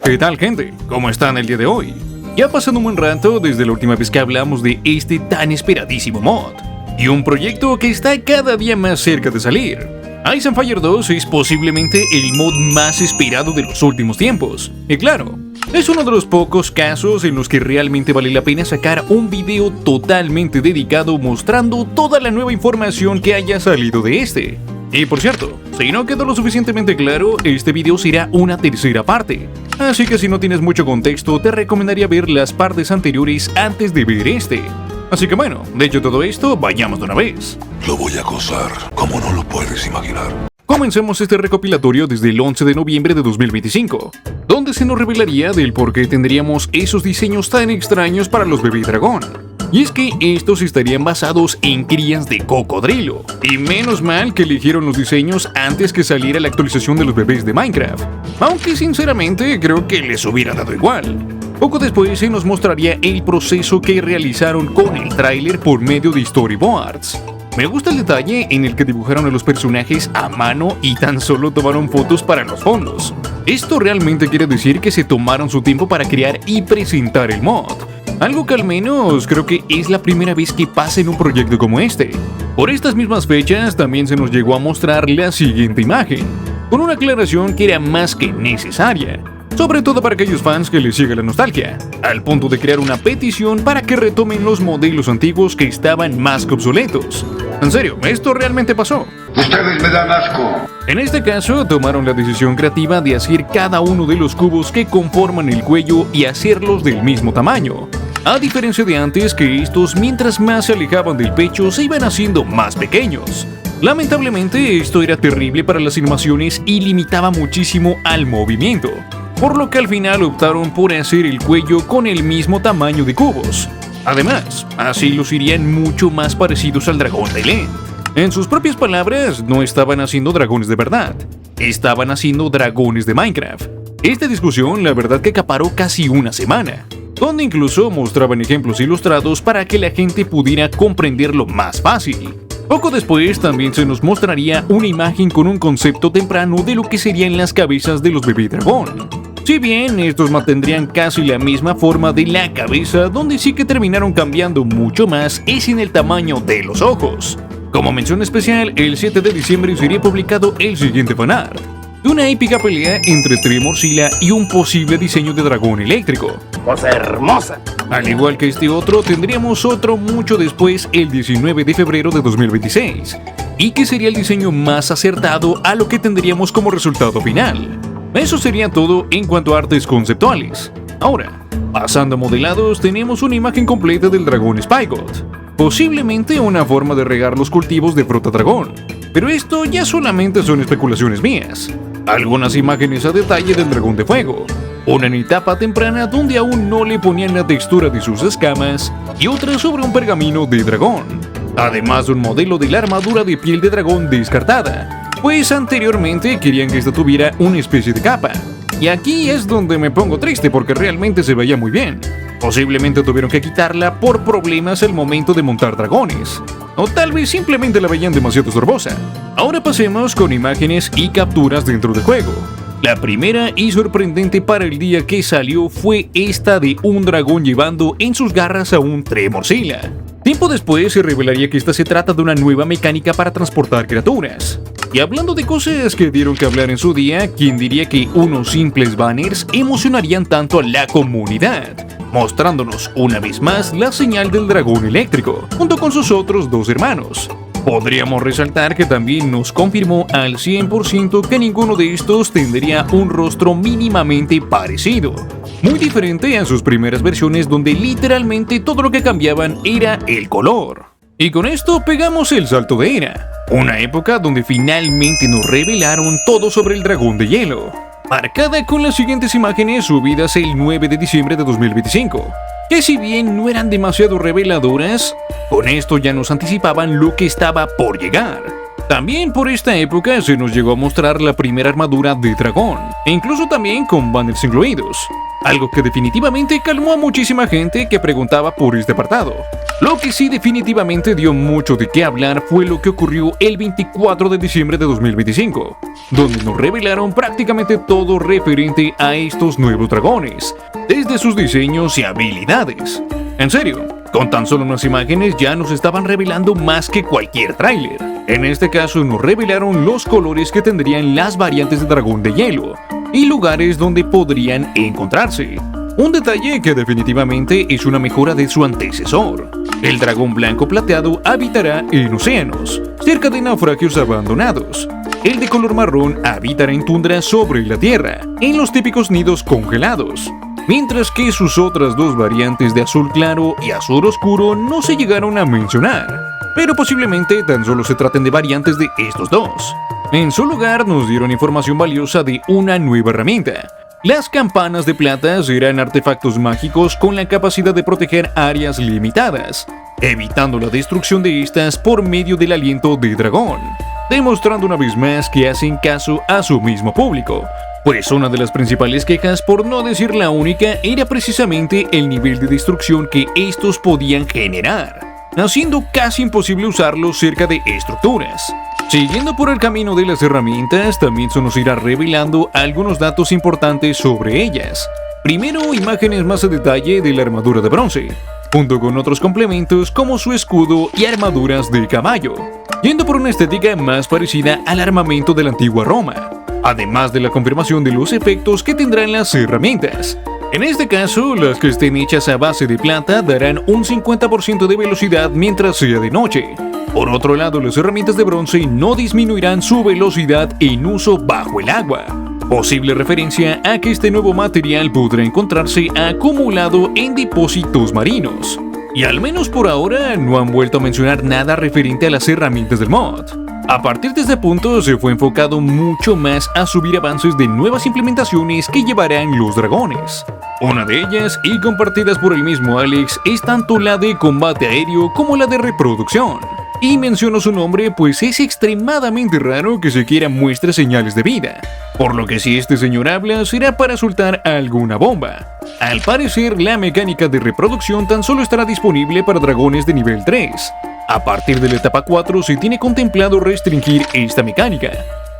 ¿Qué tal, gente? ¿Cómo están el día de hoy? Ya ha pasado un buen rato desde la última vez que hablamos de este tan esperadísimo mod, y un proyecto que está cada día más cerca de salir. Ice and Fire 2 es posiblemente el mod más esperado de los últimos tiempos, y claro, es uno de los pocos casos en los que realmente vale la pena sacar un video totalmente dedicado mostrando toda la nueva información que haya salido de este. Y por cierto, si no quedó lo suficientemente claro, este video será una tercera parte, así que si no tienes mucho contexto te recomendaría ver las partes anteriores antes de ver este. Así que bueno, dicho todo esto, vayamos de una vez. Lo voy a gozar, como no lo puedes imaginar. Comencemos este recopilatorio desde el 11 de noviembre de 2025, donde se nos revelaría del por qué tendríamos esos diseños tan extraños para los bebé dragón. Y es que estos estarían basados en crías de cocodrilo, y menos mal que eligieron los diseños antes que saliera la actualización de los bebés de Minecraft, aunque sinceramente creo que les hubiera dado igual. Poco después se nos mostraría el proceso que realizaron con el tráiler por medio de storyboards. Me gusta el detalle en el que dibujaron a los personajes a mano y tan solo tomaron fotos para los fondos. Esto realmente quiere decir que se tomaron su tiempo para crear y presentar el mod. Algo que al menos creo que es la primera vez que pasa en un proyecto como este. Por estas mismas fechas también se nos llegó a mostrar la siguiente imagen, con una aclaración que era más que necesaria, sobre todo para aquellos fans que les sigue la nostalgia, al punto de crear una petición para que retomen los modelos antiguos que estaban más que obsoletos. En serio, esto realmente pasó. Ustedes me dan asco. En este caso, tomaron la decisión creativa de hacer cada uno de los cubos que conforman el cuello y hacerlos del mismo tamaño. A diferencia de antes, que estos, mientras más se alejaban del pecho, se iban haciendo más pequeños. Lamentablemente, esto era terrible para las animaciones y limitaba muchísimo al movimiento, por lo que al final optaron por hacer el cuello con el mismo tamaño de cubos. Además, así lucirían mucho más parecidos al dragón de Lend. En sus propias palabras, no estaban haciendo dragones de verdad, estaban haciendo dragones de Minecraft. Esta discusión, la verdad que acaparó casi una semana, donde incluso mostraban ejemplos ilustrados para que la gente pudiera comprenderlo más fácil. Poco después también se nos mostraría una imagen con un concepto temprano de lo que serían las cabezas de los bebé dragón. Si bien estos mantendrían casi la misma forma de la cabeza, donde sí que terminaron cambiando mucho más es en el tamaño de los ojos. Como mención especial, el 7 de diciembre sería publicado el siguiente fanart, de una épica pelea entre Tremorcilla y un posible diseño de dragón eléctrico. ¡Cosa hermosa! Al igual que este otro, tendríamos otro mucho después, el 19 de febrero de 2026, y que sería el diseño más acertado a lo que tendríamos como resultado final. Eso sería todo en cuanto a artes conceptuales. Ahora, pasando a modelados, tenemos una imagen completa del dragón Spygot, posiblemente una forma de regar los cultivos de fruta dragón, pero esto ya solamente son especulaciones mías. Algunas imágenes a detalle del dragón de fuego, una en etapa temprana donde aún no le ponían la textura de sus escamas, y otra sobre un pergamino de dragón, además de un modelo de la armadura de piel de dragón descartada, pues anteriormente querían que esta tuviera una especie de capa. Y aquí es donde me pongo triste porque realmente se veía muy bien. Posiblemente tuvieron que quitarla por problemas al momento de montar dragones, o tal vez simplemente la veían demasiado estorbosa. Ahora pasemos con imágenes y capturas dentro del juego. La primera y sorprendente para el día que salió fue esta de un dragón llevando en sus garras a un Tremorcilla. Tiempo después se revelaría que esta se trata de una nueva mecánica para transportar criaturas. Y hablando de cosas que dieron que hablar en su día, ¿quién diría que unos simples banners emocionarían tanto a la comunidad? Mostrándonos una vez más la señal del dragón eléctrico, junto con sus otros dos hermanos. Podríamos resaltar que también nos confirmó al 100% que ninguno de estos tendría un rostro mínimamente parecido, muy diferente a sus primeras versiones donde literalmente todo lo que cambiaban era el color. Y con esto pegamos el salto de era, una época donde finalmente nos revelaron todo sobre el dragón de hielo, marcada con las siguientes imágenes subidas el 9 de diciembre de 2025, que si bien no eran demasiado reveladoras, con esto ya nos anticipaban lo que estaba por llegar. También por esta época se nos llegó a mostrar la primera armadura de dragón, e incluso también con banners incluidos, algo que definitivamente calmó a muchísima gente que preguntaba por este apartado. Lo que sí definitivamente dio mucho de qué hablar fue lo que ocurrió el 24 de diciembre de 2025, donde nos revelaron prácticamente todo referente a estos nuevos dragones, desde sus diseños y habilidades. En serio, con tan solo unas imágenes ya nos estaban revelando más que cualquier tráiler. En este caso nos revelaron los colores que tendrían las variantes de dragón de hielo y lugares donde podrían encontrarse. Un detalle que definitivamente es una mejora de su antecesor. El dragón blanco plateado habitará en océanos, cerca de naufragios abandonados. El de color marrón habitará en tundra sobre la tierra, en los típicos nidos congelados. Mientras que sus otras dos variantes de azul claro y azul oscuro no se llegaron a mencionar, pero posiblemente tan solo se traten de variantes de estos dos. En su lugar nos dieron información valiosa de una nueva herramienta. Las campanas de plata serán artefactos mágicos con la capacidad de proteger áreas limitadas, evitando la destrucción de estas por medio del aliento de dragón, demostrando una vez más que hacen caso a su mismo público, pues una de las principales quejas, por no decir la única, era precisamente el nivel de destrucción que estos podían generar, haciendo casi imposible usarlos cerca de estructuras. Siguiendo por el camino de las herramientas, también se nos irá revelando algunos datos importantes sobre ellas. Primero, imágenes más a detalle de la armadura de bronce, junto con otros complementos como su escudo y armaduras de caballo, yendo por una estética más parecida al armamento de la antigua Roma, además de la confirmación de los efectos que tendrán las herramientas. En este caso, las que estén hechas a base de plata darán un 50% de velocidad mientras sea de noche. Por otro lado, las herramientas de bronce no disminuirán su velocidad en uso bajo el agua. Posible referencia a que este nuevo material podrá encontrarse acumulado en depósitos marinos. Y al menos por ahora no han vuelto a mencionar nada referente a las herramientas del mod. A partir de este punto se fue enfocado mucho más a subir avances de nuevas implementaciones que llevarán los dragones. Una de ellas, y compartidas por el mismo Alex, es tanto la de combate aéreo como la de reproducción. Y menciono su nombre pues es extremadamente raro que siquiera muestre señales de vida, por lo que si este señor habla será para soltar alguna bomba. Al parecer, la mecánica de reproducción tan solo estará disponible para dragones de nivel 3. A partir de la etapa 4 se tiene contemplado restringir esta mecánica,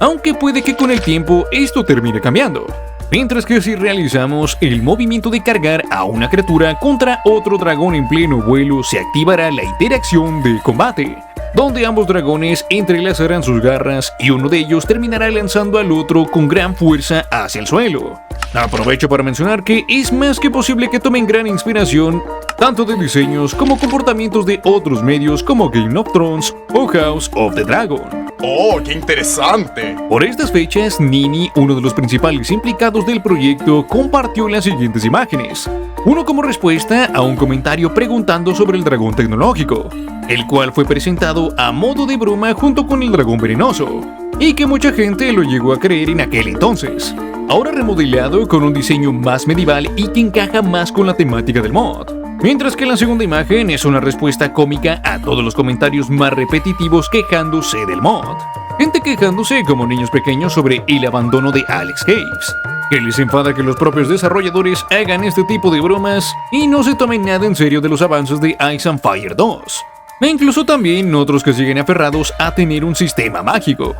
aunque puede que con el tiempo esto termine cambiando. Mientras que si realizamos el movimiento de cargar a una criatura contra otro dragón en pleno vuelo, se activará la interacción de combate, donde ambos dragones entrelazarán sus garras y uno de ellos terminará lanzando al otro con gran fuerza hacia el suelo. Aprovecho para mencionar que es más que posible que tomen gran inspiración tanto de diseños como comportamientos de otros medios como Game of Thrones o House of the Dragon. ¡Oh, qué interesante! Por estas fechas, Nini, uno de los principales implicados del proyecto, compartió las siguientes imágenes. Uno como respuesta a un comentario preguntando sobre el dragón tecnológico, el cual fue presentado a modo de broma junto con el dragón venenoso, y que mucha gente lo llegó a creer en aquel entonces. Ahora remodelado con un diseño más medieval y que encaja más con la temática del mod. Mientras que la segunda imagen es una respuesta cómica a todos los comentarios más repetitivos quejándose del mod. Gente quejándose como niños pequeños sobre el abandono de Alex Caves, que les enfada que los propios desarrolladores hagan este tipo de bromas y no se tomen nada en serio de los avances de Ice and Fire 2. E incluso también otros que siguen aferrados a tener un sistema mágico.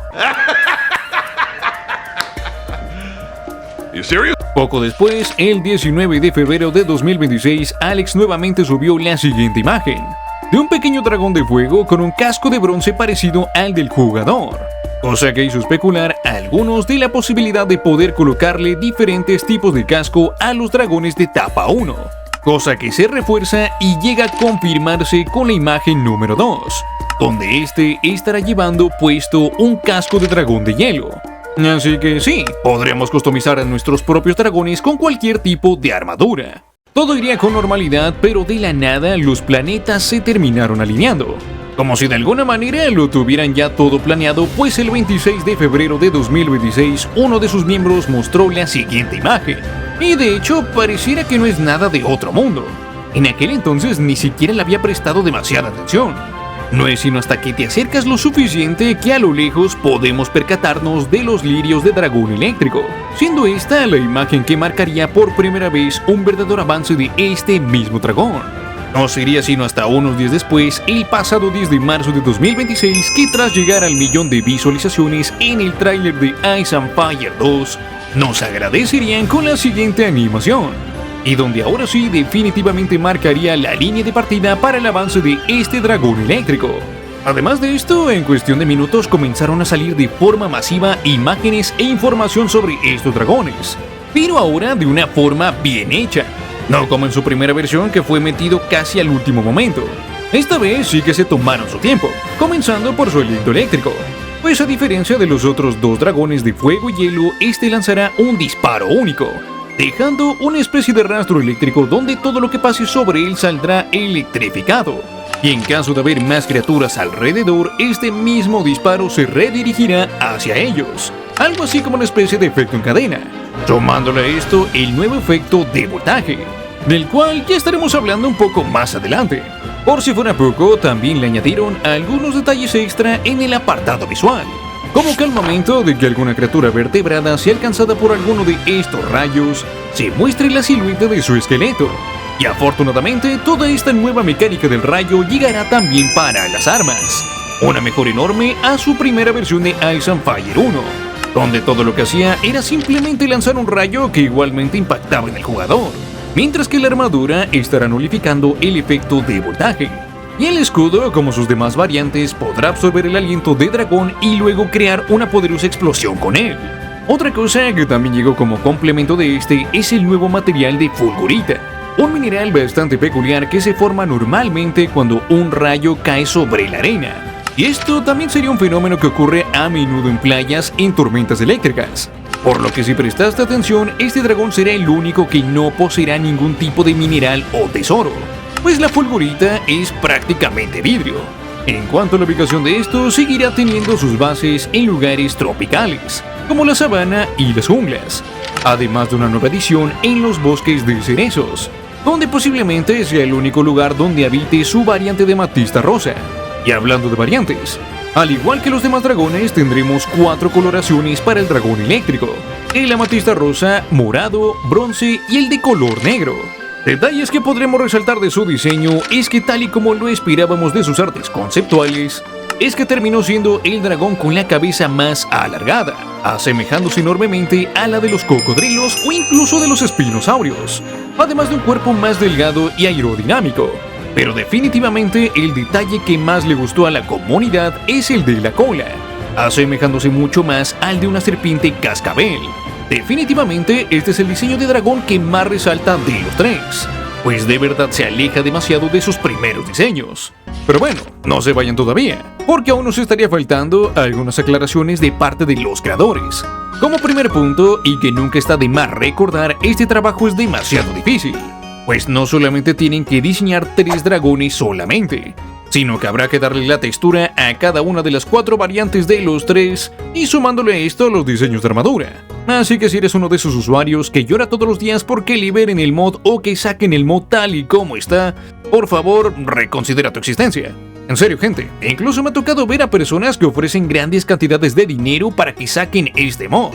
Poco después, el 19 de febrero de 2026, Alex nuevamente subió la siguiente imagen, de un pequeño dragón de fuego con un casco de bronce parecido al del jugador, cosa que hizo especular a algunos de la posibilidad de poder colocarle diferentes tipos de casco a los dragones de etapa 1, cosa que se refuerza y llega a confirmarse con la imagen número 2, donde este estará llevando puesto un casco de dragón de hielo. Así que sí, podremos customizar a nuestros propios dragones con cualquier tipo de armadura. Todo iría con normalidad, pero de la nada los planetas se terminaron alineando. Como si de alguna manera lo tuvieran ya todo planeado, pues el 26 de febrero de 2026 uno de sus miembros mostró la siguiente imagen. Y de hecho pareciera que no es nada de otro mundo. En aquel entonces ni siquiera le había prestado demasiada atención. No es sino hasta que te acercas lo suficiente que a lo lejos podemos percatarnos de los lirios de dragón eléctrico, siendo esta la imagen que marcaría por primera vez un verdadero avance de este mismo dragón. No sería sino hasta unos días después, el pasado 10 de marzo de 2026, que tras llegar al 1.000.000 de visualizaciones en el tráiler de Ice and Fire 2, nos agradecerían con la siguiente animación, y donde ahora sí definitivamente marcaría la línea de partida para el avance de este dragón eléctrico. Además de esto, en cuestión de minutos comenzaron a salir de forma masiva imágenes e información sobre estos dragones, pero ahora de una forma bien hecha. No como en su primera versión, que fue metido casi al último momento. Esta vez sí que se tomaron su tiempo, comenzando por su aliento eléctrico, pues a diferencia de los otros dos dragones de fuego y hielo, este lanzará un disparo único, dejando una especie de rastro eléctrico donde todo lo que pase sobre él saldrá electrificado. Y en caso de haber más criaturas alrededor, este mismo disparo se redirigirá hacia ellos, algo así como una especie de efecto en cadena, sumándole a esto el nuevo efecto de voltaje, del cual ya estaremos hablando un poco más adelante. Por si fuera poco, también le añadieron algunos detalles extra en el apartado visual, como que al momento de que alguna criatura vertebrada sea alcanzada por alguno de estos rayos, se muestre la silueta de su esqueleto. Y afortunadamente, toda esta nueva mecánica del rayo llegará también para las armas, una mejora enorme a su primera versión de Ice and Fire 1, donde todo lo que hacía era simplemente lanzar un rayo que igualmente impactaba en el jugador, mientras que la armadura estará nulificando el efecto de voltaje. Y el escudo, como sus demás variantes, podrá absorber el aliento de dragón y luego crear una poderosa explosión con él. Otra cosa que también llegó como complemento de este es el nuevo material de fulgurita, un mineral bastante peculiar que se forma normalmente cuando un rayo cae sobre la arena. Y esto también sería un fenómeno que ocurre a menudo en playas en tormentas eléctricas. Por lo que si prestaste atención, este dragón será el único que no poseerá ningún tipo de mineral o tesoro, pues la fulgurita es prácticamente vidrio. En cuanto a la ubicación de esto, seguirá teniendo sus bases en lugares tropicales, como la sabana y las junglas, además de una nueva edición en los bosques de cerezos, donde posiblemente sea el único lugar donde habite su variante de amatista rosa. Y hablando de variantes, al igual que los demás dragones, tendremos 4 coloraciones para el dragón eléctrico: el amatista rosa, morado, bronce y el de color negro. Detalles que podremos resaltar de su diseño es que, tal y como lo esperábamos de sus artes conceptuales, es que terminó siendo el dragón con la cabeza más alargada, asemejándose enormemente a la de los cocodrilos o incluso de los espinosaurios, además de un cuerpo más delgado y aerodinámico. Pero definitivamente el detalle que más le gustó a la comunidad es el de la cola, asemejándose mucho más al de una serpiente cascabel. Definitivamente este es el diseño de dragón que más resalta de los tres, pues de verdad se aleja demasiado de sus primeros diseños. Pero bueno, no se vayan todavía, porque aún nos estaría faltando algunas aclaraciones de parte de los creadores. Como primer punto, y que nunca está de más recordar, este trabajo es demasiado difícil, pues no solamente tienen que diseñar 3 dragones solamente, sino que habrá que darle la textura a cada una de las 4 variantes de los 3 y sumándole a esto los diseños de armadura. Así que si eres uno de esos usuarios que llora todos los días porque liberen el mod o que saquen el mod tal y como está, por favor reconsidera tu existencia. En serio, gente, incluso me ha tocado ver a personas que ofrecen grandes cantidades de dinero para que saquen este mod,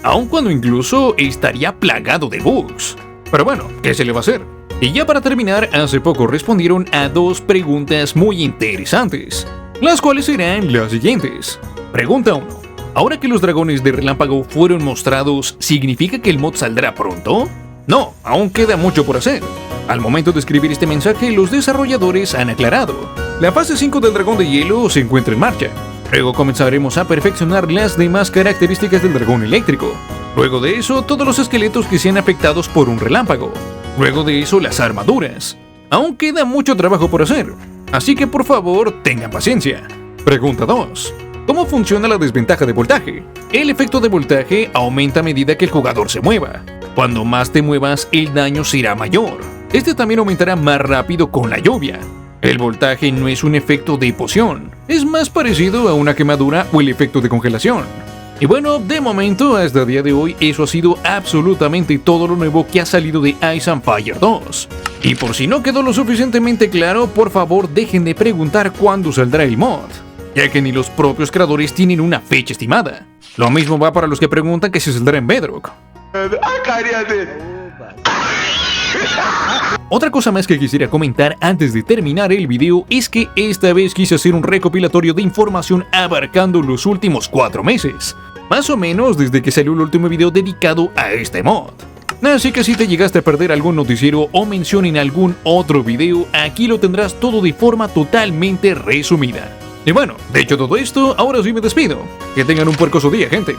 aun cuando incluso estaría plagado de bugs. Pero bueno, ¿qué se le va a hacer? Y ya para terminar, hace poco respondieron a 2 preguntas muy interesantes, las cuales serán las siguientes. Pregunta 1. Ahora que los dragones de relámpago fueron mostrados, ¿significa que el mod saldrá pronto? No, aún queda mucho por hacer. Al momento de escribir este mensaje, los desarrolladores han aclarado: la fase 5 del dragón de hielo se encuentra en marcha. Luego comenzaremos a perfeccionar las demás características del dragón eléctrico. Luego de eso, todos los esqueletos que sean afectados por un relámpago. Luego de eso, las armaduras. Aún queda mucho trabajo por hacer, así que por favor tengan paciencia. Pregunta 2. ¿Cómo funciona la desventaja de voltaje? El efecto de voltaje aumenta a medida que el jugador se mueva. Cuando más te muevas, el daño será mayor. Este también aumentará más rápido con la lluvia. El voltaje no es un efecto de poción, es más parecido a una quemadura o el efecto de congelación. Y bueno, de momento, hasta el día de hoy, eso ha sido absolutamente todo lo nuevo que ha salido de Ice and Fire 2. Y por si no quedó lo suficientemente claro, por favor dejen de preguntar cuándo saldrá el mod, ya que ni los propios creadores tienen una fecha estimada. Lo mismo va para los que preguntan que si saldrá en Bedrock. Otra cosa más que quisiera comentar antes de terminar el video es que esta vez quise hacer un recopilatorio de información abarcando los últimos 4 meses, más o menos desde que salió el último video dedicado a este mod. Así que si te llegaste a perder algún noticiero o mención en algún otro video, aquí lo tendrás todo de forma totalmente resumida. Y bueno, dicho todo esto, ahora sí me despido. Que tengan un puercoso día, gente.